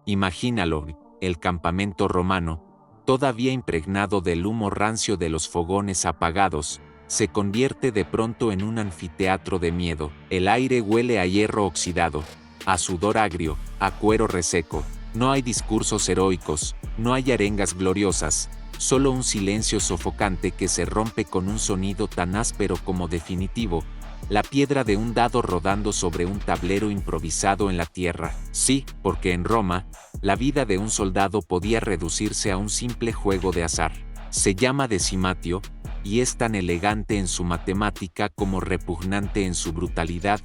Imagínalo, el campamento romano, todavía impregnado del humo rancio de los fogones apagados, se convierte de pronto en un anfiteatro de miedo. El aire huele a hierro oxidado, a sudor agrio, a cuero reseco. No hay discursos heroicos, no hay arengas gloriosas, solo un silencio sofocante que se rompe con un sonido tan áspero como definitivo, la piedra de un dado rodando sobre un tablero improvisado en la tierra. Sí, porque en Roma, la vida de un soldado podía reducirse a un simple juego de azar. Se llama decimatio, y es tan elegante en su matemática como repugnante en su brutalidad.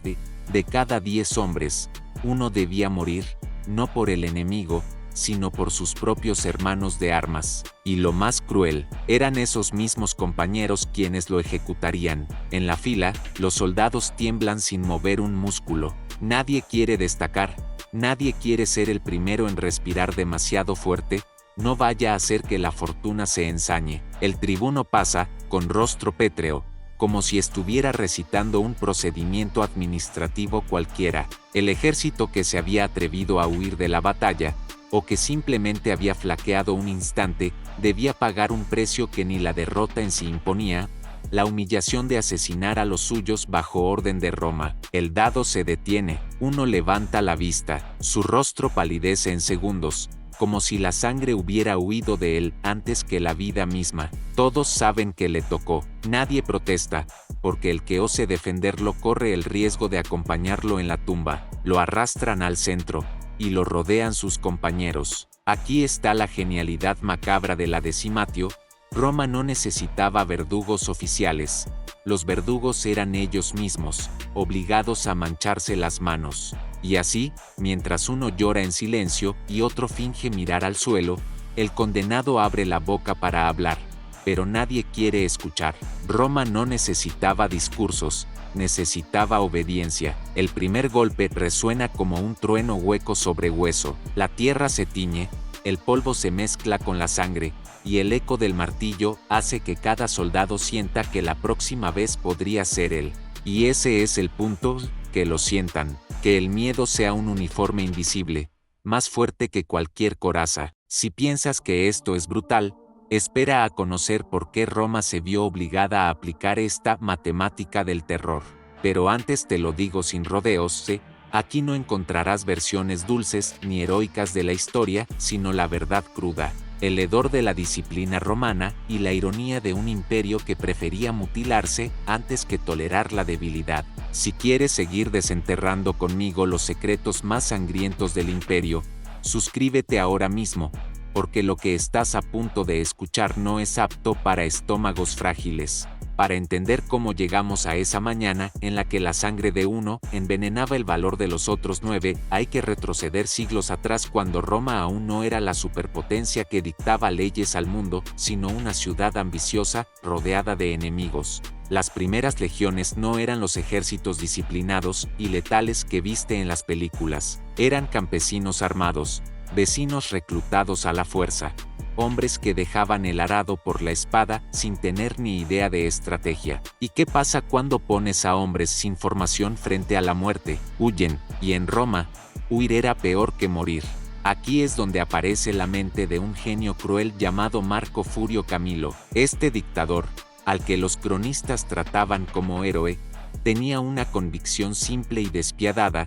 De cada 10 hombres, uno debía morir, no por el enemigo, sino por sus propios hermanos de armas. Y lo más cruel, eran esos mismos compañeros quienes lo ejecutarían. En la fila, los soldados tiemblan sin mover un músculo. Nadie quiere destacar, nadie quiere ser el primero en respirar demasiado fuerte, no vaya a hacer que la fortuna se ensañe. El tribuno pasa, con rostro pétreo, como si estuviera recitando un procedimiento administrativo cualquiera. El ejército que se había atrevido a huir de la batalla, o que simplemente había flaqueado un instante, debía pagar un precio que ni la derrota en sí imponía, la humillación de asesinar a los suyos bajo orden de Roma. El dado se detiene, uno levanta la vista, su rostro palidece en segundos, como si la sangre hubiera huido de él antes que la vida misma. Todos saben que le tocó, nadie protesta, porque el que ose defenderlo corre el riesgo de acompañarlo en la tumba. Lo arrastran al centro, y lo rodean sus compañeros. Aquí está la genialidad macabra de la decimatio. Roma no necesitaba verdugos oficiales, los verdugos eran ellos mismos, obligados a mancharse las manos. Y así, mientras uno llora en silencio y otro finge mirar al suelo, el condenado abre la boca para hablar, pero nadie quiere escuchar. Roma no necesitaba discursos, necesitaba obediencia. El primer golpe resuena como un trueno hueco sobre hueso, la tierra se tiñe, el polvo se mezcla con la sangre, y el eco del martillo hace que cada soldado sienta que la próxima vez podría ser él. Y ese es el punto, que lo sientan, que el miedo sea un uniforme invisible, más fuerte que cualquier coraza. Si piensas que esto es brutal, espera a conocer por qué Roma se vio obligada a aplicar esta matemática del terror. Pero antes te lo digo sin rodeos, aquí no encontrarás versiones dulces ni heroicas de la historia, sino la verdad cruda, el hedor de la disciplina romana y la ironía de un imperio que prefería mutilarse antes que tolerar la debilidad. Si quieres seguir desenterrando conmigo los secretos más sangrientos del imperio, suscríbete ahora mismo, porque lo que estás a punto de escuchar no es apto para estómagos frágiles. Para entender cómo llegamos a esa mañana en la que la sangre de uno envenenaba el valor de los otros 9, hay que retroceder siglos atrás cuando Roma aún no era la superpotencia que dictaba leyes al mundo, sino una ciudad ambiciosa, rodeada de enemigos. Las primeras legiones no eran los ejércitos disciplinados y letales que viste en las películas, eran campesinos armados, vecinos reclutados a la fuerza, hombres que dejaban el arado por la espada sin tener ni idea de estrategia. ¿Y qué pasa cuando pones a hombres sin formación frente a la muerte? Huyen, y en Roma, huir era peor que morir. Aquí es donde aparece la mente de un genio cruel llamado Marco Furio Camilo. Este dictador, al que los cronistas trataban como héroe, tenía una convicción simple y despiadada: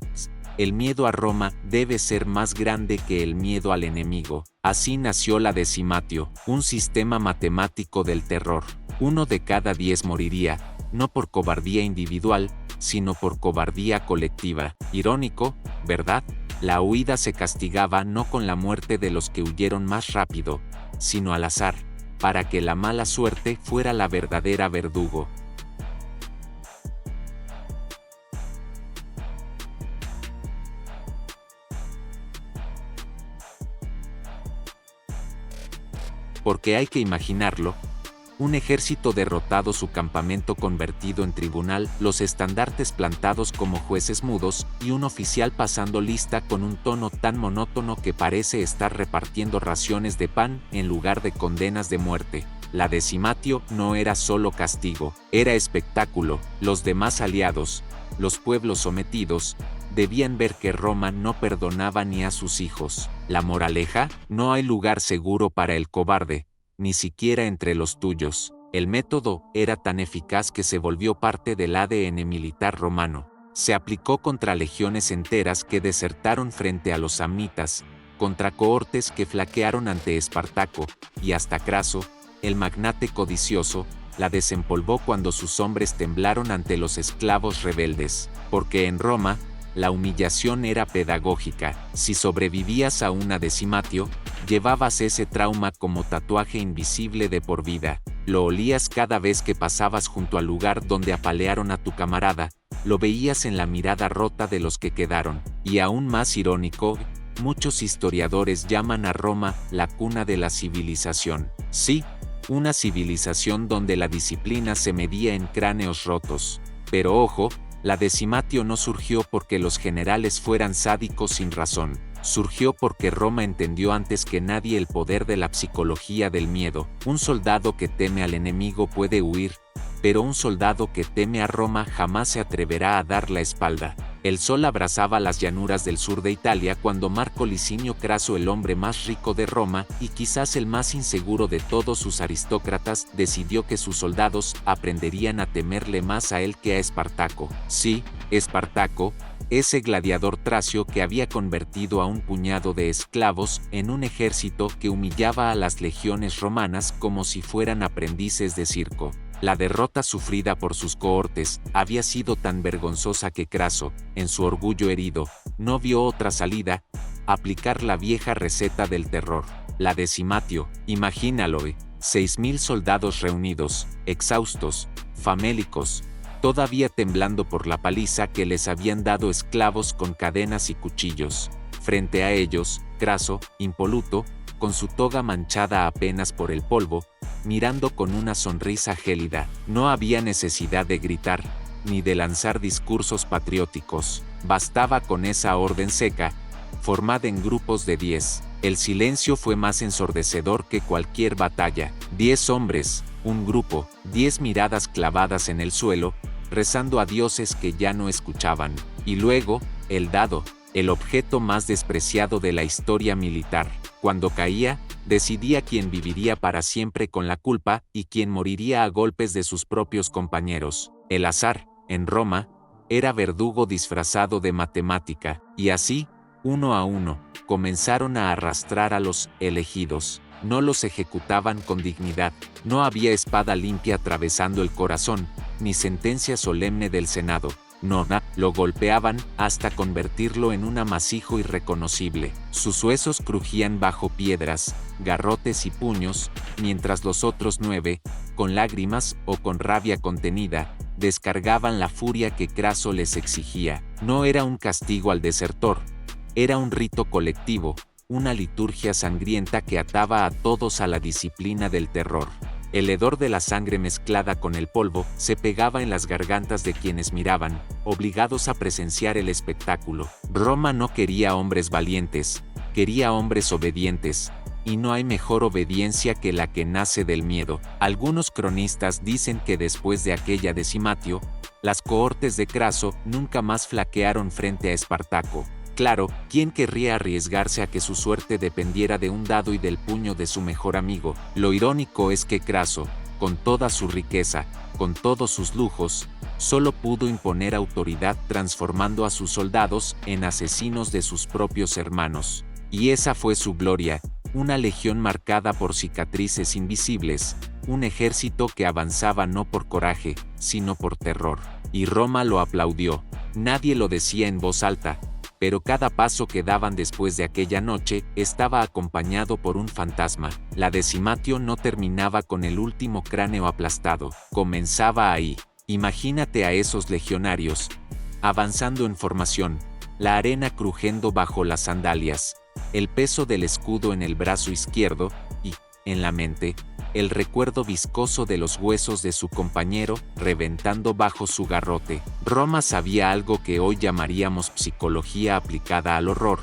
el miedo a Roma debe ser más grande que el miedo al enemigo. Así nació la decimatio, un sistema matemático del terror. 1 de cada 10 moriría, no por cobardía individual, sino por cobardía colectiva. Irónico, ¿verdad? La huida se castigaba no con la muerte de los que huyeron más rápido, sino al azar, para que la mala suerte fuera la verdadera verdugo. Porque hay que imaginarlo, un ejército derrotado, su campamento convertido en tribunal, los estandartes plantados como jueces mudos, y un oficial pasando lista con un tono tan monótono que parece estar repartiendo raciones de pan en lugar de condenas de muerte. La decimatio no era solo castigo, era espectáculo. Los demás aliados, los pueblos sometidos, debían ver que Roma no perdonaba ni a sus hijos. La moraleja: no hay lugar seguro para el cobarde, ni siquiera entre los tuyos. El método era tan eficaz que se volvió parte del ADN militar romano. Se aplicó contra legiones enteras que desertaron frente a los samnitas, contra cohortes que flaquearon ante Espartaco, y hasta Craso, el magnate codicioso, la desempolvó cuando sus hombres temblaron ante los esclavos rebeldes. Porque en Roma, la humillación era pedagógica. Si sobrevivías a una decimatio, llevabas ese trauma como tatuaje invisible de por vida. Lo olías cada vez que pasabas junto al lugar donde apalearon a tu camarada, lo veías en la mirada rota de los que quedaron. Y aún más irónico, muchos historiadores llaman a Roma la cuna de la civilización. Sí, una civilización donde la disciplina se medía en cráneos rotos. Pero ojo, la decimatio no surgió porque los generales fueran sádicos sin razón. Surgió porque Roma entendió antes que nadie el poder de la psicología del miedo. Un soldado que teme al enemigo puede huir, pero un soldado que teme a Roma jamás se atreverá a dar la espalda. El sol abrasaba las llanuras del sur de Italia cuando Marco Licinio Craso, el hombre más rico de Roma y quizás el más inseguro de todos sus aristócratas, decidió que sus soldados aprenderían a temerle más a él que a Espartaco. Sí, Espartaco, ese gladiador tracio que había convertido a un puñado de esclavos en un ejército que humillaba a las legiones romanas como si fueran aprendices de circo. La derrota sufrida por sus cohortes había sido tan vergonzosa que Craso, en su orgullo herido, no vio otra salida: aplicar la vieja receta del terror, la decimatio. Imagínalo, 6.000 soldados reunidos, exhaustos, famélicos, todavía temblando por la paliza que les habían dado esclavos con cadenas y cuchillos. Frente a ellos, Craso, impoluto, con su toga manchada apenas por el polvo, mirando con una sonrisa gélida. No había necesidad de gritar, ni de lanzar discursos patrióticos. Bastaba con esa orden seca, formada en grupos de 10. El silencio fue más ensordecedor que cualquier batalla. 10 hombres, un grupo, 10 miradas clavadas en el suelo, rezando a dioses que ya no escuchaban. Y luego, el dado, el objeto más despreciado de la historia militar. Cuando caía, decidía quién viviría para siempre con la culpa y quién moriría a golpes de sus propios compañeros. El azar, en Roma, era verdugo disfrazado de matemática, y así, uno a uno, comenzaron a arrastrar a los elegidos. No los ejecutaban con dignidad, no había espada limpia atravesando el corazón, ni sentencia solemne del Senado. No, lo golpeaban hasta convertirlo en un amasijo irreconocible. Sus huesos crujían bajo piedras, garrotes y puños, mientras los otros 9, con lágrimas o con rabia contenida, descargaban la furia que Craso les exigía. No era un castigo al desertor, era un rito colectivo, una liturgia sangrienta que ataba a todos a la disciplina del terror. El hedor de la sangre mezclada con el polvo se pegaba en las gargantas de quienes miraban, obligados a presenciar el espectáculo. Roma no quería hombres valientes, quería hombres obedientes, y no hay mejor obediencia que la que nace del miedo. Algunos cronistas dicen que después de aquella decimatio, las cohortes de Craso nunca más flaquearon frente a Espartaco. Claro, ¿quién querría arriesgarse a que su suerte dependiera de un dado y del puño de su mejor amigo? Lo irónico es que Craso, con toda su riqueza, con todos sus lujos, solo pudo imponer autoridad transformando a sus soldados en asesinos de sus propios hermanos. Y esa fue su gloria, una legión marcada por cicatrices invisibles, un ejército que avanzaba no por coraje, sino por terror. Y Roma lo aplaudió. Nadie lo decía en voz alta, pero cada paso que daban después de aquella noche estaba acompañado por un fantasma. La decimatio no terminaba con el último cráneo aplastado, comenzaba ahí. Imagínate a esos legionarios, avanzando en formación, la arena crujiendo bajo las sandalias, el peso del escudo en el brazo izquierdo, y, en la mente, el recuerdo viscoso de los huesos de su compañero reventando bajo su garrote. Roma sabía algo que hoy llamaríamos psicología aplicada al horror.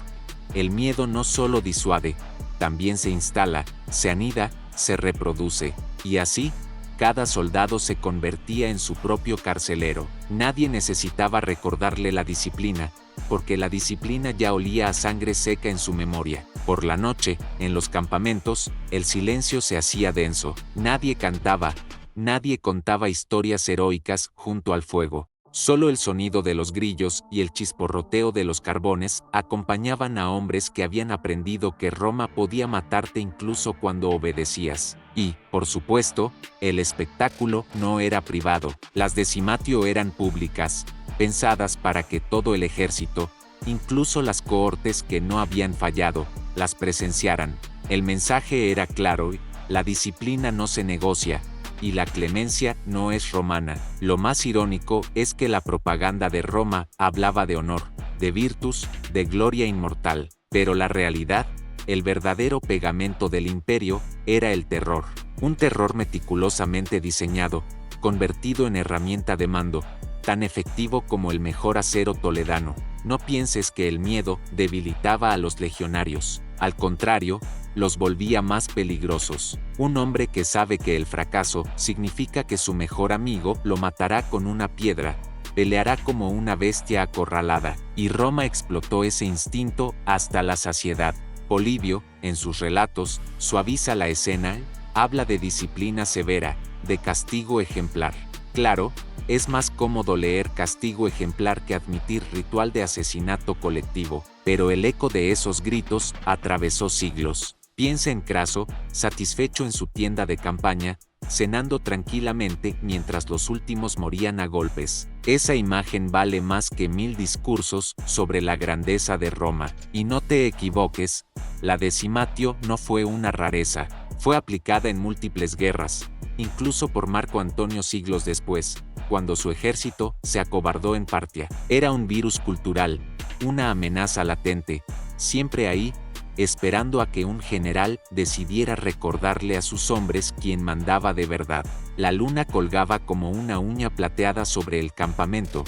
El miedo no solo disuade, también se instala, se anida, se reproduce, y así, cada soldado se convertía en su propio carcelero. Nadie necesitaba recordarle la disciplina, porque la disciplina ya olía a sangre seca en su memoria. Por la noche, en los campamentos, el silencio se hacía denso. Nadie cantaba, nadie contaba historias heroicas junto al fuego. Solo el sonido de los grillos y el chisporroteo de los carbones acompañaban a hombres que habían aprendido que Roma podía matarte incluso cuando obedecías. Y, por supuesto, el espectáculo no era privado. Las decimatio eran públicas, pensadas para que todo el ejército, incluso las cohortes que no habían fallado, las presenciaran. El mensaje era claro: la disciplina no se negocia, y la clemencia no es romana. Lo más irónico es que la propaganda de Roma hablaba de honor, de virtus, de gloria inmortal, pero la realidad, el verdadero pegamento del imperio, era el terror. Un terror meticulosamente diseñado, convertido en herramienta de mando, tan efectivo como el mejor acero toledano. No pienses que el miedo debilitaba a los legionarios. Al contrario, los volvía más peligrosos. Un hombre que sabe que el fracaso significa que su mejor amigo lo matará con una piedra, peleará como una bestia acorralada, y Roma explotó ese instinto hasta la saciedad. Polibio, en sus relatos, suaviza la escena, habla de disciplina severa, de castigo ejemplar. Claro, es más cómodo leer castigo ejemplar que admitir ritual de asesinato colectivo, pero el eco de esos gritos atravesó siglos. Piensa en Craso, satisfecho en su tienda de campaña, cenando tranquilamente mientras los últimos morían a golpes. Esa imagen vale más que 1000 discursos sobre la grandeza de Roma. Y no te equivoques, la decimatio no fue una rareza, fue aplicada en múltiples guerras, incluso por Marco Antonio siglos después, cuando su ejército se acobardó en Partia. Era un virus cultural, una amenaza latente, siempre ahí, esperando a que un general decidiera recordarle a sus hombres quién mandaba de verdad. La luna colgaba como una uña plateada sobre el campamento,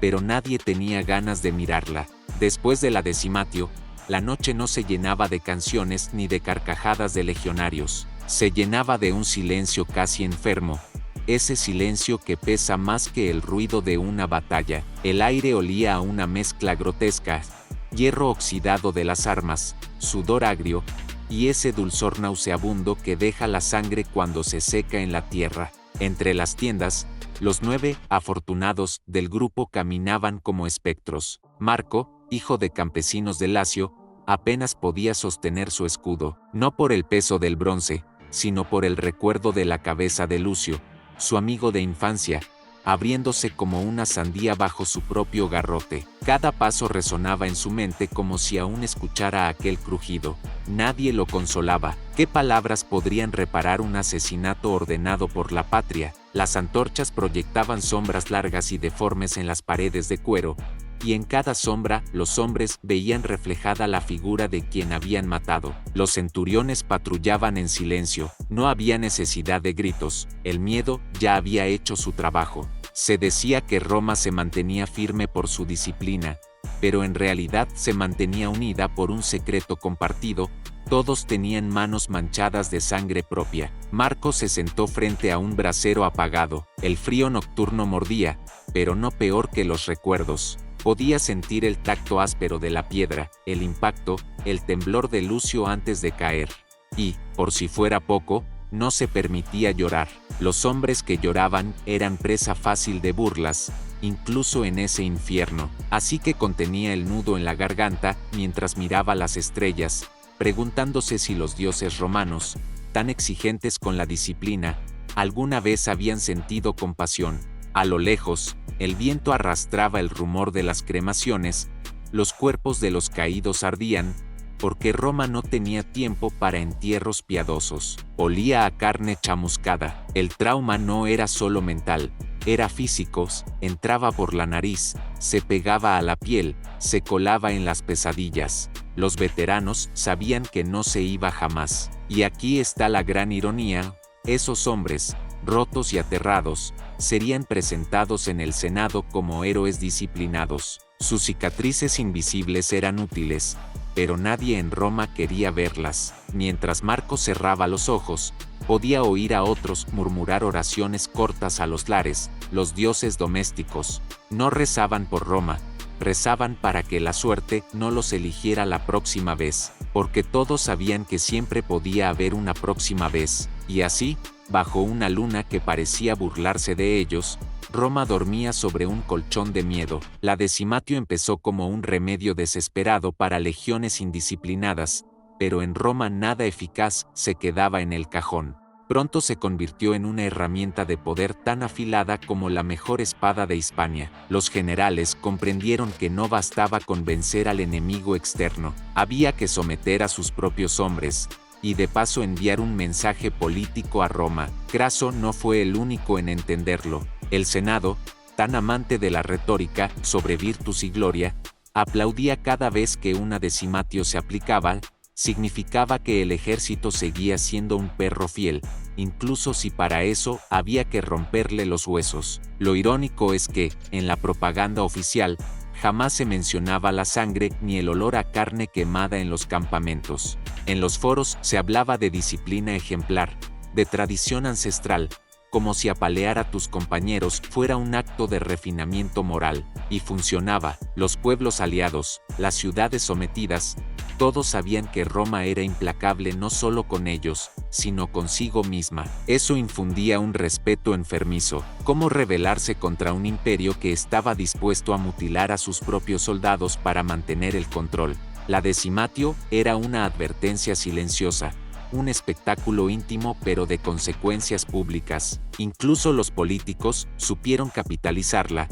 pero nadie tenía ganas de mirarla. Después de la decimatio, la noche no se llenaba de canciones ni de carcajadas de legionarios, se llenaba de un silencio casi enfermo, ese silencio que pesa más que el ruido de una batalla. El aire olía a una mezcla grotesca: hierro oxidado de las armas, sudor agrio, y ese dulzor nauseabundo que deja la sangre cuando se seca en la tierra. Entre las tiendas, los 9 afortunados del grupo caminaban como espectros. Marco, hijo de campesinos de Lacio, apenas podía sostener su escudo, no por el peso del bronce, sino por el recuerdo de la cabeza de Lucio, su amigo de infancia, abriéndose como una sandía bajo su propio garrote. Cada paso resonaba en su mente como si aún escuchara aquel crujido. Nadie lo consolaba. ¿Qué palabras podrían reparar un asesinato ordenado por la patria? Las antorchas proyectaban sombras largas y deformes en las paredes de cuero, y en cada sombra los hombres veían reflejada la figura de quien habían matado. Los centuriones patrullaban en silencio. No había necesidad de gritos. El miedo ya había hecho su trabajo. Se decía que Roma se mantenía firme por su disciplina, pero en realidad se mantenía unida por un secreto compartido. Todos tenían manos manchadas de sangre propia. Marco se sentó frente a un brasero apagado. El frío nocturno mordía, pero no peor que los recuerdos. Podía sentir el tacto áspero de la piedra, el impacto, el temblor de Lucio antes de caer. Y, por si fuera poco, no se permitía llorar. Los hombres que lloraban eran presa fácil de burlas, incluso en ese infierno. Así que contenía el nudo en la garganta mientras miraba las estrellas, preguntándose si los dioses romanos, tan exigentes con la disciplina, alguna vez habían sentido compasión. A lo lejos, el viento arrastraba el rumor de las cremaciones, los cuerpos de los caídos ardían, porque Roma no tenía tiempo para entierros piadosos. Olía a carne chamuscada. El trauma no era solo mental, era físico, entraba por la nariz, se pegaba a la piel, se colaba en las pesadillas. Los veteranos sabían que no se iba jamás. Y aquí está la gran ironía: esos hombres, rotos y aterrados, serían presentados en el Senado como héroes disciplinados. Sus cicatrices invisibles eran útiles, pero nadie en Roma quería verlas. Mientras Marco cerraba los ojos, podía oír a otros murmurar oraciones cortas a los lares. Los dioses domésticos no rezaban por Roma, rezaban para que la suerte no los eligiera la próxima vez, porque todos sabían que siempre podía haber una próxima vez, y así, bajo una luna que parecía burlarse de ellos, Roma dormía sobre un colchón de miedo. La decimatio empezó como un remedio desesperado para legiones indisciplinadas, pero en Roma nada eficaz se quedaba en el cajón. Pronto se convirtió en una herramienta de poder tan afilada como la mejor espada de Hispania. Los generales comprendieron que no bastaba con vencer al enemigo externo, había que someter a sus propios hombres, y de paso enviar un mensaje político a Roma. Craso no fue el único en entenderlo. El Senado, tan amante de la retórica sobre virtus y gloria, aplaudía cada vez que una decimatio se aplicaba. Significaba que el ejército seguía siendo un perro fiel, incluso si para eso había que romperle los huesos. Lo irónico es que, en la propaganda oficial, jamás se mencionaba la sangre ni el olor a carne quemada en los campamentos. En los foros se hablaba de disciplina ejemplar, de tradición ancestral, como si apalear a tus compañeros fuera un acto de refinamiento moral, y funcionaba. Los pueblos aliados, las ciudades sometidas, todos sabían que Roma era implacable no solo con ellos, sino consigo misma. Eso infundía un respeto enfermizo. ¿Cómo rebelarse contra un imperio que estaba dispuesto a mutilar a sus propios soldados para mantener el control? La decimatio era una advertencia silenciosa, un espectáculo íntimo pero de consecuencias públicas. Incluso los políticos supieron capitalizarla.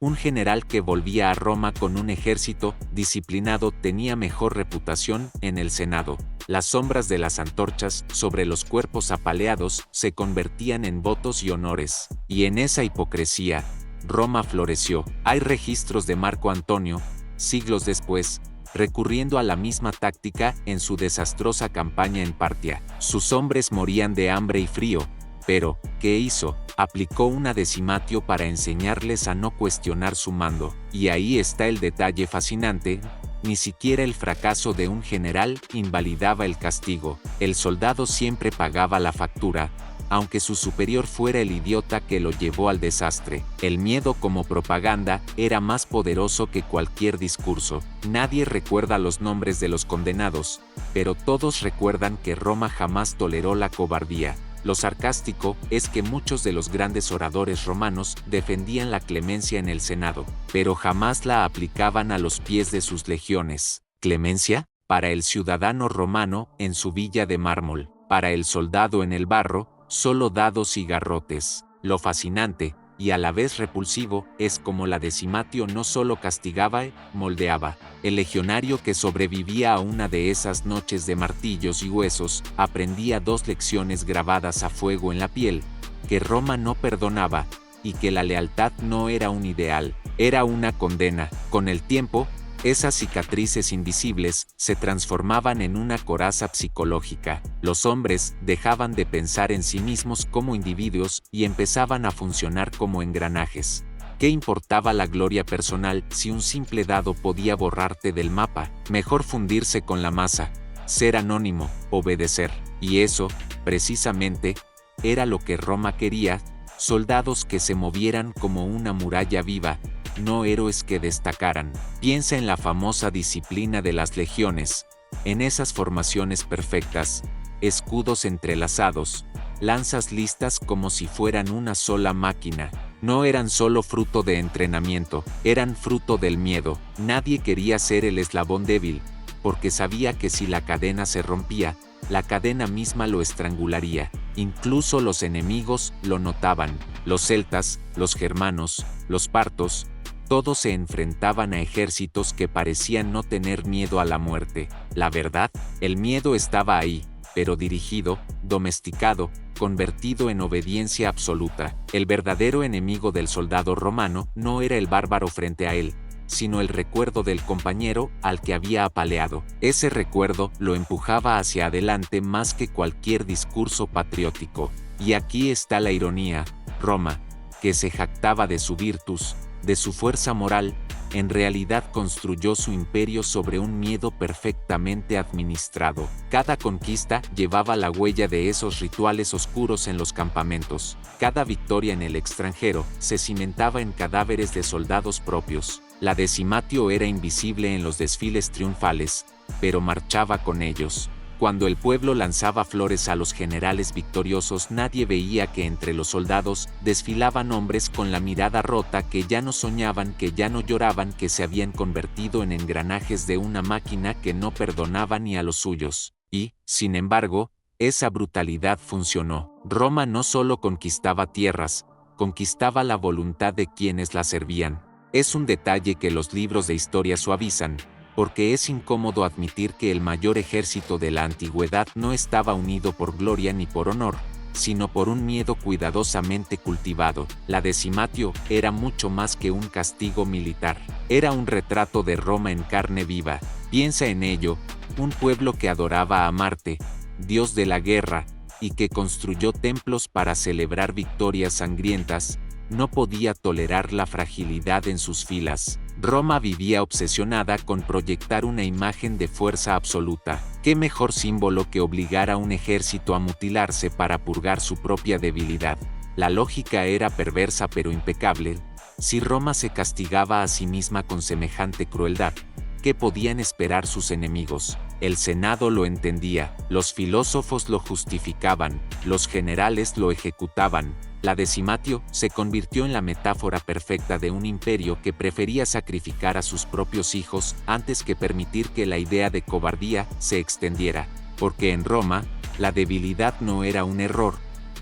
Un general que volvía a Roma con un ejército disciplinado tenía mejor reputación en el Senado. Las sombras de las antorchas sobre los cuerpos apaleados se convertían en votos y honores. Y en esa hipocresía, Roma floreció. Hay registros de Marco Antonio, siglos después, recurriendo a la misma táctica en su desastrosa campaña en Partia. Sus hombres morían de hambre y frío, pero, ¿qué hizo? Aplicó una decimatio para enseñarles a no cuestionar su mando. Y ahí está el detalle fascinante: ni siquiera el fracaso de un general invalidaba el castigo. El soldado siempre pagaba la factura, aunque su superior fuera el idiota que lo llevó al desastre. El miedo como propaganda era más poderoso que cualquier discurso. Nadie recuerda los nombres de los condenados, pero todos recuerdan que Roma jamás toleró la cobardía. Lo sarcástico es que muchos de los grandes oradores romanos defendían la clemencia en el Senado, pero jamás la aplicaban a los pies de sus legiones. ¿Clemencia? Para el ciudadano romano en su villa de mármol, para el soldado en el barro, solo dados y garrotes. Lo fascinante, y a la vez repulsivo, es como la decimatio no solo castigaba, moldeaba. El legionario que sobrevivía a una de esas noches de martillos y huesos, aprendía dos lecciones grabadas a fuego en la piel: que Roma no perdonaba, y que la lealtad no era un ideal, era una condena. Con el tiempo, esas cicatrices invisibles se transformaban en una coraza psicológica. Los hombres dejaban de pensar en sí mismos como individuos y empezaban a funcionar como engranajes. ¿Qué importaba la gloria personal si un simple dado podía borrarte del mapa? Mejor fundirse con la masa, ser anónimo, obedecer. Y eso, precisamente, era lo que Roma quería: soldados que se movieran como una muralla viva, no héroes que destacaran. Piensa en la famosa disciplina de las legiones, en esas formaciones perfectas, escudos entrelazados, lanzas listas como si fueran una sola máquina. No eran solo fruto de entrenamiento, eran fruto del miedo. Nadie quería ser el eslabón débil, porque sabía que si la cadena se rompía, la cadena misma lo estrangularía. Incluso los enemigos lo notaban. Los celtas, los germanos, los partos, todos se enfrentaban a ejércitos que parecían no tener miedo a la muerte. La verdad, el miedo estaba ahí, pero dirigido, domesticado, convertido en obediencia absoluta. El verdadero enemigo del soldado romano no era el bárbaro frente a él, sino el recuerdo del compañero al que había apaleado. Ese recuerdo lo empujaba hacia adelante más que cualquier discurso patriótico. Y aquí está la ironía: Roma, que se jactaba de su virtus, de su fuerza moral, en realidad construyó su imperio sobre un miedo perfectamente administrado. Cada conquista llevaba la huella de esos rituales oscuros en los campamentos. Cada victoria en el extranjero se cimentaba en cadáveres de soldados propios. La Decimatio era invisible en los desfiles triunfales, pero marchaba con ellos. Cuando el pueblo lanzaba flores a los generales victoriosos, nadie veía que entre los soldados desfilaban hombres con la mirada rota, que ya no soñaban, que ya no lloraban, que se habían convertido en engranajes de una máquina que no perdonaba ni a los suyos. Y, sin embargo, esa brutalidad funcionó. Roma no solo conquistaba tierras, conquistaba la voluntad de quienes la servían. Es un detalle que los libros de historia suavizan, porque es incómodo admitir que el mayor ejército de la antigüedad no estaba unido por gloria ni por honor, sino por un miedo cuidadosamente cultivado. La Decimatio era mucho más que un castigo militar. Era un retrato de Roma en carne viva. Piensa en ello, un pueblo que adoraba a Marte, dios de la guerra, y que construyó templos para celebrar victorias sangrientas, no podía tolerar la fragilidad en sus filas. Roma vivía obsesionada con proyectar una imagen de fuerza absoluta. ¿Qué mejor símbolo que obligar a un ejército a mutilarse para purgar su propia debilidad? La lógica era perversa pero impecable. Si Roma se castigaba a sí misma con semejante crueldad, ¿qué podían esperar sus enemigos? El Senado lo entendía, los filósofos lo justificaban, los generales lo ejecutaban. La Decimatio se convirtió en la metáfora perfecta de un imperio que prefería sacrificar a sus propios hijos antes que permitir que la idea de cobardía se extendiera, porque en Roma, la debilidad no era un error,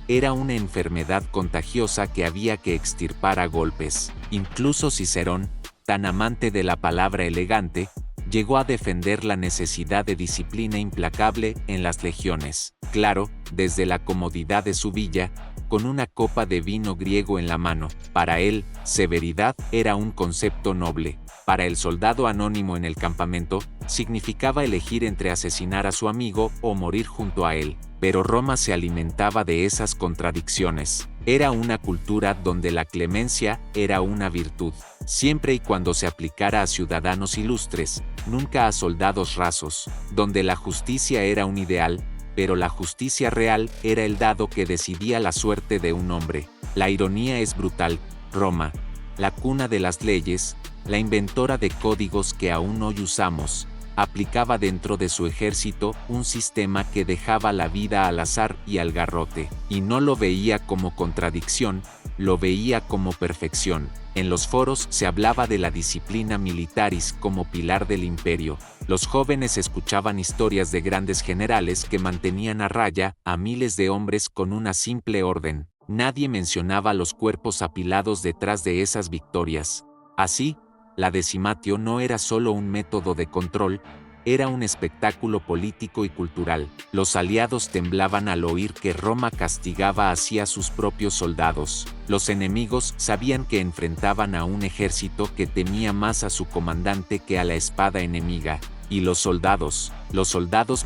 era una enfermedad contagiosa que había que extirpar a golpes. Incluso Cicerón, tan amante de la palabra elegante, llegó a defender la necesidad de disciplina implacable en las legiones. Claro, desde la comodidad de su villa, con una copa de vino griego en la mano. Para él, severidad era un concepto noble. Para el soldado anónimo en el campamento, significaba elegir entre asesinar a su amigo o morir junto a él. Pero Roma se alimentaba de esas contradicciones. Era una cultura donde la clemencia era una virtud, siempre y cuando se aplicara a ciudadanos ilustres, nunca a soldados rasos, donde la justicia era un ideal, pero la justicia real era el dado que decidía la suerte de un hombre. La ironía es brutal. Roma, la cuna de las leyes, la inventora de códigos que aún hoy usamos, aplicaba dentro de su ejército un sistema que dejaba la vida al azar y al garrote, y no lo veía como contradicción, lo veía como perfección. En los foros se hablaba de la disciplina militaris como pilar del imperio. Los jóvenes escuchaban historias de grandes generales que mantenían a raya a miles de hombres con una simple orden. Nadie mencionaba los cuerpos apilados detrás de esas victorias. Así, la Decimatio no era solo un método de control, era un espectáculo político y cultural. Los aliados temblaban al oír que Roma castigaba así a sus propios soldados. Los enemigos sabían que enfrentaban a un ejército que temía más a su comandante que a la espada enemiga. Y los soldados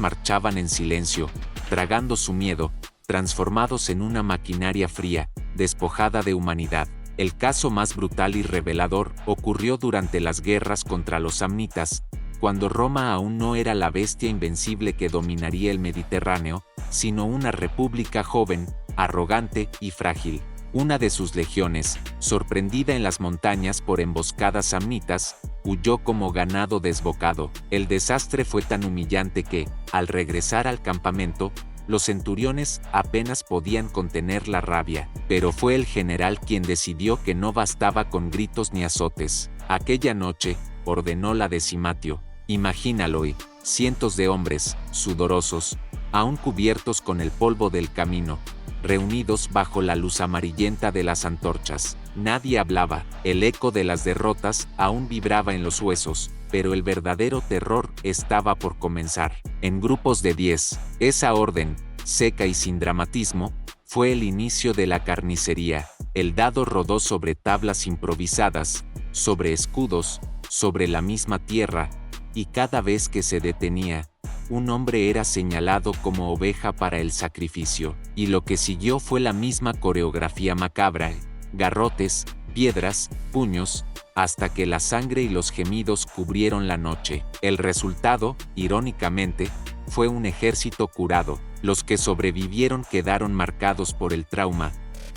marchaban en silencio, tragando su miedo, transformados en una maquinaria fría, despojada de humanidad. El caso más brutal y revelador ocurrió durante las guerras contra los samnitas, cuando Roma aún no era la bestia invencible que dominaría el Mediterráneo, sino una república joven, arrogante y frágil. Una de sus legiones, sorprendida en las montañas por emboscadas samnitas, huyó como ganado desbocado. El desastre fue tan humillante que, al regresar al campamento, los centuriones apenas podían contener la rabia, pero fue el general quien decidió que no bastaba con gritos ni azotes. Aquella noche, ordenó la Decimatio. Imagínalo y, cientos de hombres, sudorosos, aún cubiertos con el polvo del camino, reunidos bajo la luz amarillenta de las antorchas. Nadie hablaba, el eco de las derrotas aún vibraba en los huesos, pero el verdadero terror estaba por comenzar. En grupos de 10, esa orden, seca y sin dramatismo, fue el inicio de la carnicería. El dado rodó sobre tablas improvisadas, sobre escudos, sobre la misma tierra, y cada vez que se detenía, un hombre era señalado como oveja para el sacrificio, y lo que siguió fue la misma coreografía macabra: garrotes, piedras, puños, hasta que la sangre y los gemidos cubrieron la noche. El resultado, irónicamente, fue un ejército curado. Los que sobrevivieron quedaron marcados por el trauma,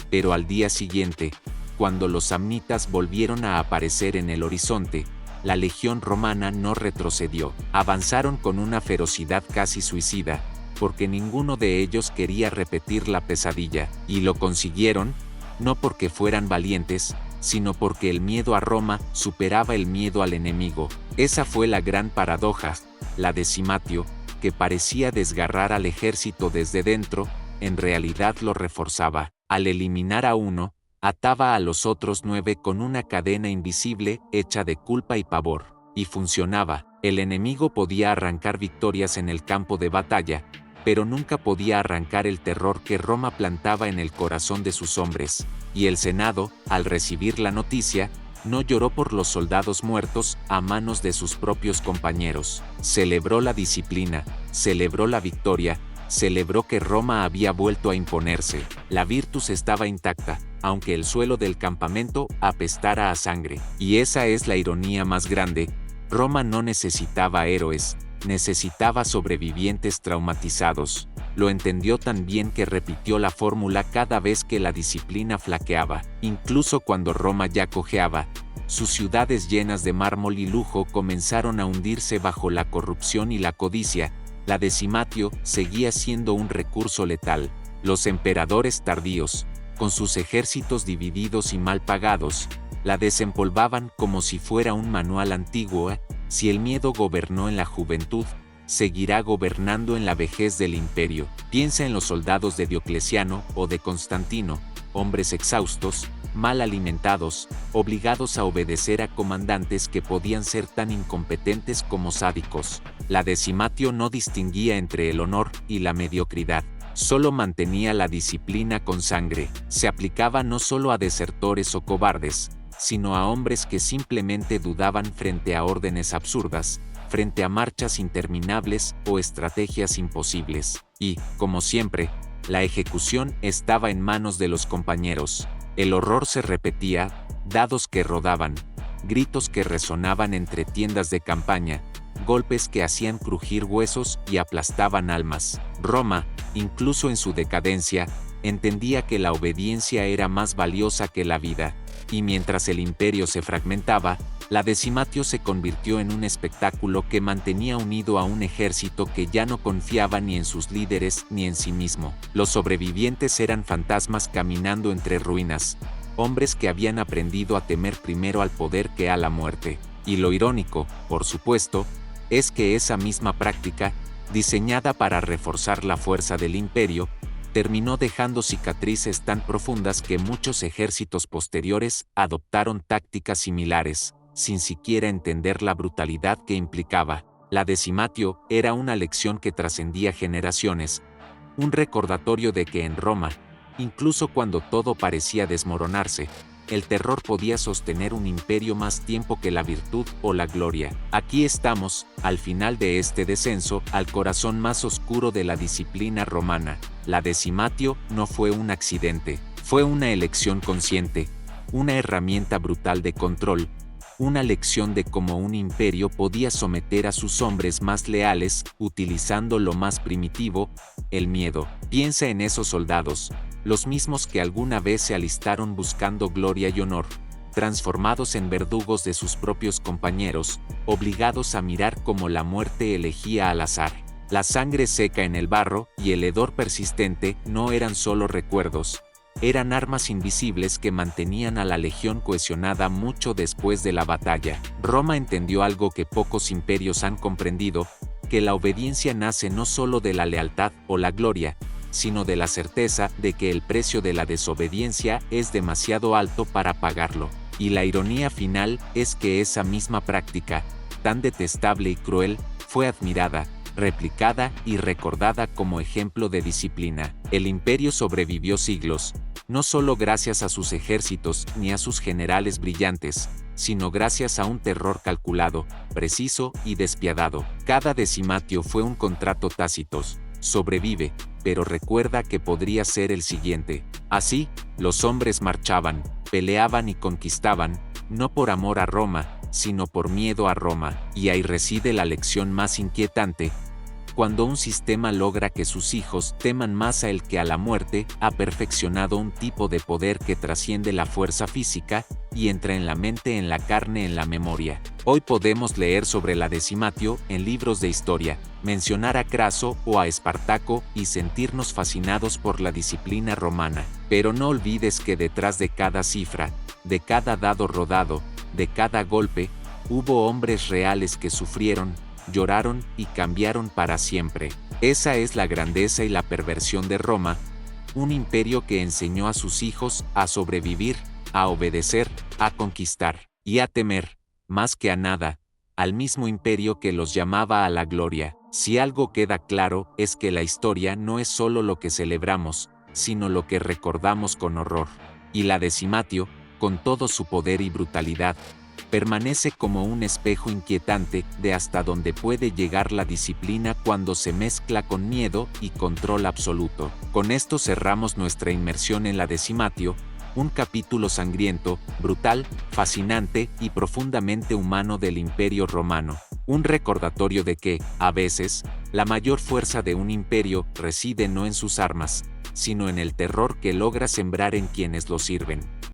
pero al día siguiente, cuando los samnitas volvieron a aparecer en el horizonte, la legión romana no retrocedió. Avanzaron con una ferocidad casi suicida, porque ninguno de ellos quería repetir la pesadilla, y lo consiguieron, no porque fueran valientes, sino porque el miedo a Roma superaba el miedo al enemigo. Esa fue la gran paradoja, la de Simatio, que parecía desgarrar al ejército desde dentro, en realidad lo reforzaba. Al eliminar a uno, ataba a los otros 9 con una cadena invisible hecha de culpa y pavor. Y funcionaba. El enemigo podía arrancar victorias en el campo de batalla, pero nunca podía arrancar el terror que Roma plantaba en el corazón de sus hombres. Y el Senado, al recibir la noticia, no lloró por los soldados muertos a manos de sus propios compañeros. Celebró la disciplina, celebró la victoria, celebró que Roma había vuelto a imponerse. La Virtus estaba intacta, aunque el suelo del campamento apestara a sangre. Y esa es la ironía más grande: Roma no necesitaba héroes, necesitaba sobrevivientes traumatizados. Lo entendió tan bien que repitió la fórmula cada vez que la disciplina flaqueaba. Incluso cuando Roma ya cojeaba, sus ciudades llenas de mármol y lujo comenzaron a hundirse bajo la corrupción y la codicia. La de Simatio seguía siendo un recurso letal. Los emperadores tardíos, con sus ejércitos divididos y mal pagados, la desempolvaban como si fuera un manual antiguo. Si el miedo gobernó en la juventud, seguirá gobernando en la vejez del imperio. Piensa en los soldados de Diocleciano o de Constantino, hombres exhaustos, mal alimentados, obligados a obedecer a comandantes que podían ser tan incompetentes como sádicos. La de Simatio no distinguía entre el honor y la mediocridad. Solo mantenía la disciplina con sangre. Se aplicaba no solo a desertores o cobardes, sino a hombres que simplemente dudaban frente a órdenes absurdas, frente a marchas interminables o estrategias imposibles. Y, como siempre, la ejecución estaba en manos de los compañeros. El horror se repetía, dados que rodaban, gritos que resonaban entre tiendas de campaña, golpes que hacían crujir huesos y aplastaban almas. Roma, incluso en su decadencia, entendía que la obediencia era más valiosa que la vida. Y mientras el imperio se fragmentaba, la de Simatio se convirtió en un espectáculo que mantenía unido a un ejército que ya no confiaba ni en sus líderes ni en sí mismo. Los sobrevivientes eran fantasmas caminando entre ruinas, hombres que habían aprendido a temer primero al poder que a la muerte. Y lo irónico, por supuesto, es que esa misma práctica, diseñada para reforzar la fuerza del imperio, terminó dejando cicatrices tan profundas que muchos ejércitos posteriores adoptaron tácticas similares, sin siquiera entender la brutalidad que implicaba. La de Simatio era una lección que trascendía generaciones, un recordatorio de que en Roma, incluso cuando todo parecía desmoronarse, el terror podía sostener un imperio más tiempo que la virtud o la gloria. Aquí estamos, al final de este descenso, al corazón más oscuro de la disciplina romana. La de Simatio no fue un accidente, fue una elección consciente, una herramienta brutal de control, una lección de cómo un imperio podía someter a sus hombres más leales, utilizando lo más primitivo, el miedo. Piensa en esos soldados, los mismos que alguna vez se alistaron buscando gloria y honor, transformados en verdugos de sus propios compañeros, obligados a mirar cómo la muerte elegía al azar. La sangre seca en el barro y el hedor persistente no eran solo recuerdos, eran armas invisibles que mantenían a la legión cohesionada mucho después de la batalla. Roma entendió algo que pocos imperios han comprendido, que la obediencia nace no solo de la lealtad o la gloria, sino de la certeza de que el precio de la desobediencia es demasiado alto para pagarlo. Y la ironía final es que esa misma práctica, tan detestable y cruel, fue admirada, replicada y recordada como ejemplo de disciplina. El imperio sobrevivió siglos, no solo gracias a sus ejércitos ni a sus generales brillantes, sino gracias a un terror calculado, preciso y despiadado. Cada de Simatio fue un contrato tácito. Sobrevive, pero recuerda que podría ser el siguiente. Así, los hombres marchaban, peleaban y conquistaban, no por amor a Roma, sino por miedo a Roma. Y ahí reside la lección más inquietante. Cuando un sistema logra que sus hijos teman más a él que a la muerte, ha perfeccionado un tipo de poder que trasciende la fuerza física y entra en la mente, en la carne, en la memoria. Hoy podemos leer sobre la decimatio en libros de historia, mencionar a Craso o a Espartaco y sentirnos fascinados por la disciplina romana. Pero no olvides que detrás de cada cifra, de cada dado rodado, de cada golpe, hubo hombres reales que sufrieron, lloraron y cambiaron para siempre. Esa es la grandeza y la perversión de Roma, un imperio que enseñó a sus hijos a sobrevivir, a obedecer, a conquistar y a temer, más que a nada, al mismo imperio que los llamaba a la gloria. Si algo queda claro es que la historia no es solo lo que celebramos, sino lo que recordamos con horror. Y la decimatio, con todo su poder y brutalidad, permanece como un espejo inquietante de hasta dónde puede llegar la disciplina cuando se mezcla con miedo y control absoluto. Con esto cerramos nuestra inmersión en la decimatio, un capítulo sangriento, brutal, fascinante y profundamente humano del Imperio Romano. Un recordatorio de que, a veces, la mayor fuerza de un imperio reside no en sus armas, sino en el terror que logra sembrar en quienes lo sirven.